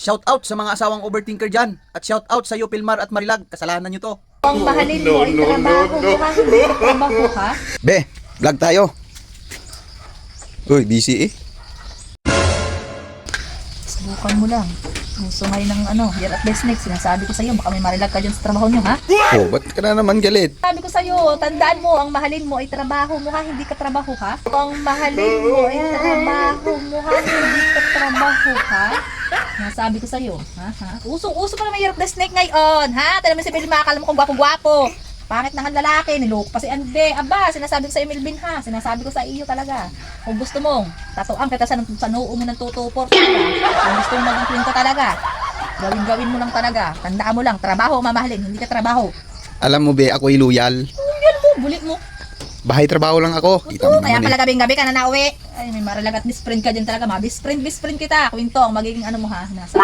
Shout out sa mga asawang overthinker dyan. At shout out sa iyo, Pilmar at Marilag. Kasalanan nyo to. Ang mahalin mo ay trabaho mo ha, hindi ka trabaho ha. Be, vlog tayo. Uy, busy eh. Subukan mo lang. Gusto ngayon ng Year at Best Next. Sinasabi ko sa'yo, baka may marilag ka dyan sa trabaho nyo ha. Oh, ba't ka na naman galit? Sabi ko sa'yo, tandaan mo, ang mahalin mo ay trabaho mo ha, hindi ka trabaho ha. Ang mahalin mo ay trabaho mo ha, hindi ka trabaho ha. Nasabi ko sa'yo, ha? Usong-uso pa naman Year at Best Next ngayon, ha? Tala mo si Melvin, makakala mo kung gwapo-gwapo. Pangit na ang lalaki, niloko pa si Ande. Aba, sinasabi ko sa'yo Melvin ha, sinasabi ko sa iyo talaga. Kung gusto mong, tatuang kita sa noo mo ng tutupor talaga. Kung gusto mong maging kwento talaga, gawin mo lang talaga. Tandaan mo lang, trabaho mamahalin, hindi ka trabaho. Alam mo be, ako'y loyal. Yan mo, bulit mo. Bahay trabaho lang ako. Kita mo Oo, kaya naman pala eh. gabing-gabi ka na nauwi. Ay, may marilag at best friend ka dyan talaga. Best friend kita. Kwento, ang magiging mo ha. Nasa